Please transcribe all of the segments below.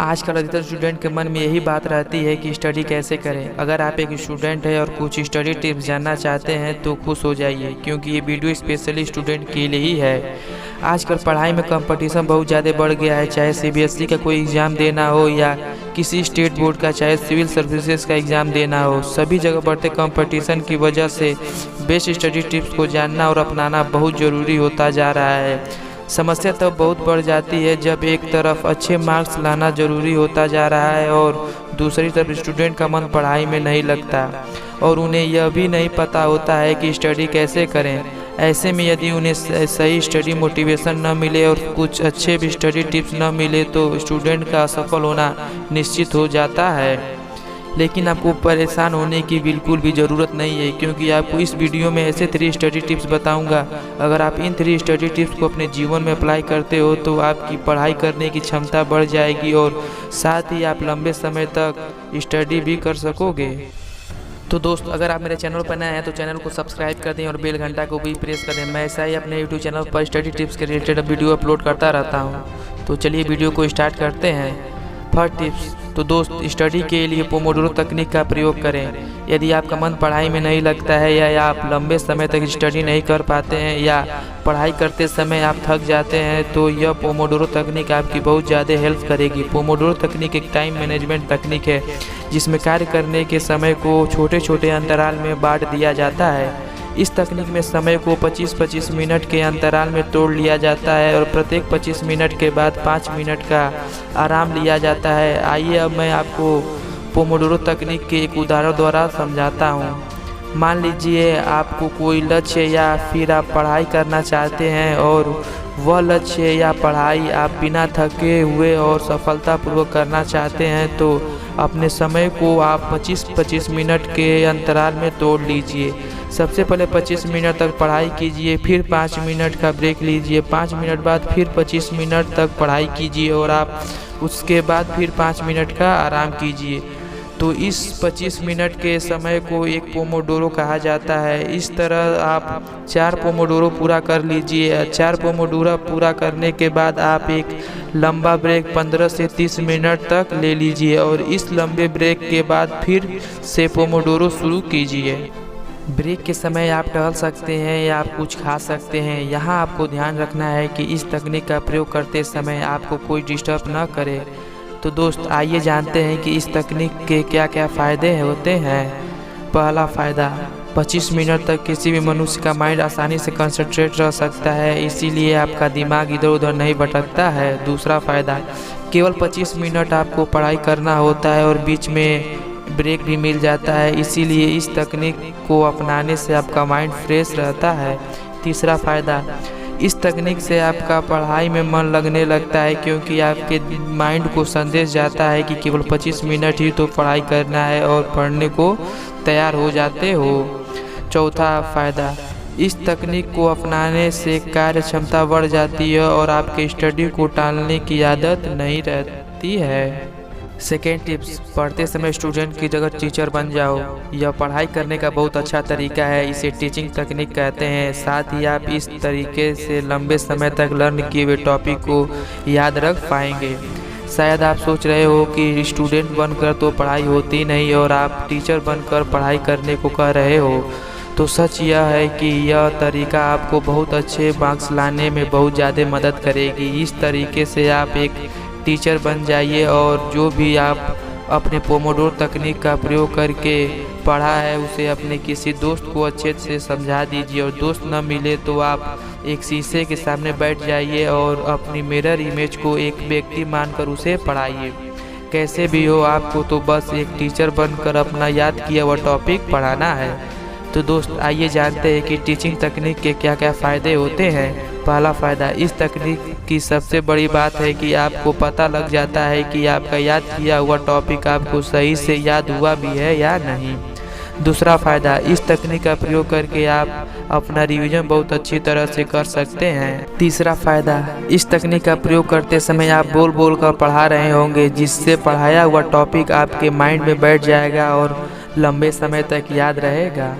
आजकल अधिकतर स्टूडेंट के मन में यही बात रहती है कि स्टडी कैसे करें। अगर आप एक स्टूडेंट हैं और कुछ स्टडी टिप्स जानना चाहते हैं तो खुश हो जाइए, क्योंकि ये वीडियो स्पेशली स्टूडेंट के लिए ही है। आजकल पढ़ाई में कंपटीशन बहुत ज़्यादा बढ़ गया है, चाहे CBSE का कोई एग्ज़ाम देना हो या किसी स्टेट बोर्ड का, चाहे सिविल सर्विसेज का एग्ज़ाम देना हो। सभी जगह बढ़ते कंपटीशन की वजह से बेस्ट स्टडी टिप्स को जानना और अपनाना बहुत ज़रूरी होता जा रहा है। समस्या तब बहुत बढ़ जाती है जब एक तरफ अच्छे मार्क्स लाना ज़रूरी होता जा रहा है और दूसरी तरफ स्टूडेंट का मन पढ़ाई में नहीं लगता और उन्हें यह भी नहीं पता होता है कि स्टडी कैसे करें। ऐसे में यदि उन्हें सही स्टडी मोटिवेशन न मिले और कुछ अच्छे भी स्टडी टिप्स न मिले तो स्टूडेंट का असफल होना निश्चित हो जाता है। लेकिन आपको परेशान होने की बिल्कुल भी ज़रूरत नहीं है, क्योंकि आपको इस वीडियो में ऐसे 3 स्टडी टिप्स बताऊंगा। अगर आप इन 3 स्टडी टिप्स को अपने जीवन में अप्लाई करते हो तो आपकी पढ़ाई करने की क्षमता बढ़ जाएगी और साथ ही आप लंबे समय तक स्टडी भी कर सकोगे। तो दोस्त, अगर आप मेरे चैनल पर नए हैं तो चैनल को सब्सक्राइब कर दें और बेल घंटा को भी प्रेस कर दें। मैं ऐसा ही अपने यूट्यूब चैनल पर स्टडी टिप्स के रिलेटेड वीडियो अपलोड करता रहता हूँ। तो चलिए वीडियो को स्टार्ट करते हैं। फर्स्ट टिप्स, तो दोस्त, स्टडी के लिए पोमोडोरो तकनीक का प्रयोग करें। यदि आपका मन पढ़ाई में नहीं लगता है या आप लंबे समय तक स्टडी नहीं कर पाते हैं या पढ़ाई करते समय आप थक जाते हैं तो यह पोमोडोरो तकनीक आपकी बहुत ज़्यादा हेल्प करेगी। पोमोडोरो तकनीक एक टाइम मैनेजमेंट तकनीक है जिसमें कार्य करने के समय को छोटे छोटे अंतराल में बांट दिया जाता है। इस तकनीक में समय को 25-25 मिनट के अंतराल में तोड़ लिया जाता है और प्रत्येक 25 मिनट के बाद 5 मिनट का आराम लिया जाता है। आइए अब मैं आपको पोमोडोरो तकनीक के एक उदाहरण द्वारा समझाता हूँ। मान लीजिए आपको कोई लक्ष्य या फिर आप पढ़ाई करना चाहते हैं और वह लक्ष्य या पढ़ाई आप बिना थके हुए और सफलतापूर्वक करना चाहते हैं तो अपने समय को आप 25-25 मिनट के अंतराल में तोड़ लीजिए। सबसे पहले 25 मिनट तक पढ़ाई कीजिए, फिर 5 मिनट का ब्रेक लीजिए, 5 मिनट बाद फिर 25 मिनट तक पढ़ाई कीजिए और आप उसके बाद फिर 5 मिनट का आराम कीजिए। तो इस 25 मिनट के समय को एक पोमोडोरो कहा जाता है। इस तरह आप 4 पोमोडोरो पूरा कर लीजिए। 4 पोमोडोरो पूरा करने के बाद आप एक लंबा ब्रेक 15 से 30 मिनट तक ले लीजिए और इस लंबे ब्रेक के बाद फिर से पोमोडोरो शुरू कीजिए। ब्रेक के समय आप टहल सकते हैं या आप कुछ खा सकते हैं। यहाँ आपको ध्यान रखना है कि इस तकनीक का प्रयोग करते समय आपको कोई डिस्टर्ब न करे। तो दोस्त, आइए जानते हैं कि इस तकनीक के क्या क्या फ़ायदे होते हैं। पहला फ़ायदा, 25 मिनट तक किसी भी मनुष्य का माइंड आसानी से कंसंट्रेट रह सकता है, इसीलिए आपका दिमाग इधर उधर नहीं भटकता है। दूसरा फ़ायदा, केवल 25 मिनट आपको पढ़ाई करना होता है और बीच में ब्रेक भी मिल जाता है, इसीलिए इस तकनीक को अपनाने से आपका माइंड फ्रेश रहता है। तीसरा फ़ायदा, इस तकनीक से आपका पढ़ाई में मन लगने लगता है, क्योंकि आपके माइंड को संदेश जाता है कि केवल 25 मिनट ही तो पढ़ाई करना है और पढ़ने को तैयार हो जाते हो। चौथा फ़ायदा, इस तकनीक को अपनाने से कार्य क्षमता बढ़ जाती है और आपके स्टडी को टालने की आदत नहीं रहती है। सेकेंड टिप्स, पढ़ते समय स्टूडेंट की जगह टीचर बन जाओ। यह पढ़ाई करने का बहुत अच्छा तरीका है, इसे टीचिंग तकनीक कहते हैं। साथ ही आप इस तरीके से लंबे समय तक लर्न किए हुए टॉपिक को याद रख पाएंगे। शायद आप सोच रहे हो कि स्टूडेंट बनकर तो पढ़ाई होती नहीं और आप टीचर बनकर पढ़ाई करने को कह रहे हो। तो सच यह है कि यह तरीका आपको बहुत अच्छे मार्क्स लाने में बहुत ज़्यादा मदद करेगी। इस तरीके से आप एक टीचर बन जाइए और जो भी आप अपने पोमोडोरो तकनीक का प्रयोग करके पढ़ा है उसे अपने किसी दोस्त को अच्छे से समझा दीजिए और दोस्त न मिले तो आप एक शीशे के सामने बैठ जाइए और अपनी मिरर इमेज को एक व्यक्ति मानकर उसे पढ़ाइए। कैसे भी हो, आपको तो बस एक टीचर बनकर अपना याद किया हुआ टॉपिक पढ़ाना है। तो दोस्त, आइए जानते हैं कि टीचिंग तकनीक के क्या क्या फ़ायदे होते हैं। पहला फ़ायदा, इस तकनीक की सबसे बड़ी बात है कि आपको पता लग जाता है कि आपका याद किया हुआ टॉपिक आपको सही से याद हुआ भी है या नहीं। दूसरा फ़ायदा, इस तकनीक का प्रयोग करके आप अपना रिवीजन बहुत अच्छी तरह से कर सकते हैं। तीसरा फ़ायदा, इस तकनीक का प्रयोग करते समय आप बोल बोल कर पढ़ा रहे होंगे, जिससे पढ़ाया हुआ टॉपिक आपके माइंड में बैठ जाएगा और लंबे समय तक याद रहेगा।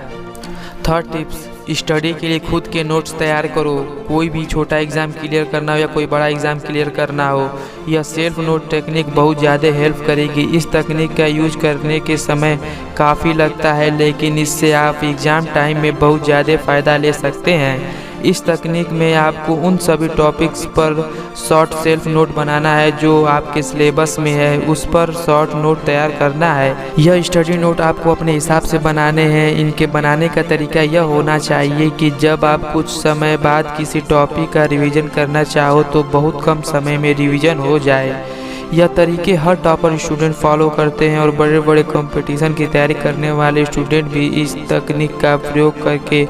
थर्ड टिप्स, स्टडी के लिए खुद के नोट्स तैयार करो। कोई भी छोटा एग्ज़ाम क्लियर करना हो या कोई बड़ा एग्ज़ाम क्लियर करना हो, यह सेल्फ नोट टेक्निक बहुत ज़्यादा हेल्प करेगी। इस तकनीक का यूज करने के समय काफ़ी लगता है, लेकिन इससे आप एग्ज़ाम टाइम में बहुत ज़्यादा फ़ायदा ले सकते हैं। इस तकनीक में आपको उन सभी टॉपिक्स पर शॉर्ट सेल्फ नोट बनाना है जो आपके सिलेबस में है, उस पर शॉर्ट नोट तैयार करना है। यह स्टडी नोट आपको अपने हिसाब से बनाने हैं। इनके बनाने का तरीका यह होना चाहिए कि जब आप कुछ समय बाद किसी टॉपिक का रिवीजन करना चाहो तो बहुत कम समय में रिवीजन हो जाए। यह तरीके हर टॉपर स्टूडेंट फॉलो करते हैं और बड़े बड़े कंपटीशन की तैयारी करने वाले स्टूडेंट भी इस तकनीक का प्रयोग करके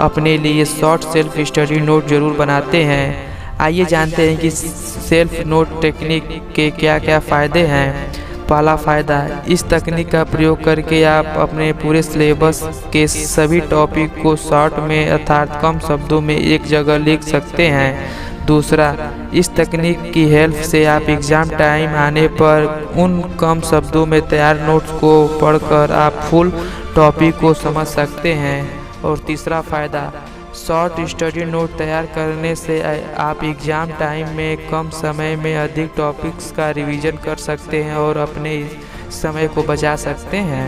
अपने लिए शॉर्ट सेल्फ स्टडी नोट जरूर बनाते हैं। आइए जानते हैं कि सेल्फ नोट टेक्निक के क्या क्या फ़ायदे हैं। पहला फ़ायदा, इस तकनीक का प्रयोग करके आप अपने पूरे सिलेबस के सभी टॉपिक को शॉर्ट में अर्थात कम शब्दों में एक जगह लिख सकते हैं। दूसरा, इस तकनीक की हेल्प से आप एग्ज़ाम टाइम आने पर उन कम शब्दों में तैयार नोट्स को पढ़कर आप फुल टॉपिक को समझ सकते हैं। और तीसरा फ़ायदा, शॉर्ट स्टडी नोट तैयार करने से आप एग्ज़ाम टाइम में कम समय में अधिक टॉपिक्स का रिवीजन कर सकते हैं और अपने समय को बचा सकते हैं।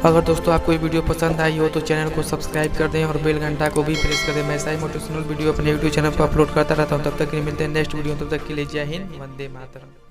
अगर दोस्तों आपको ये वीडियो पसंद आई हो तो चैनल को सब्सक्राइब कर दें और बेल घंटा को भी प्रेस कर दें। मैं ऐसा ही मोटिवेशनल वीडियो अपने यूट्यूब चैनल पर अपलोड करता रहता हूँ। तब तक के लिए मिलते हैं नेक्स्ट वीडियो। तब तक के लिए जय हिंद, वंदे मातरम।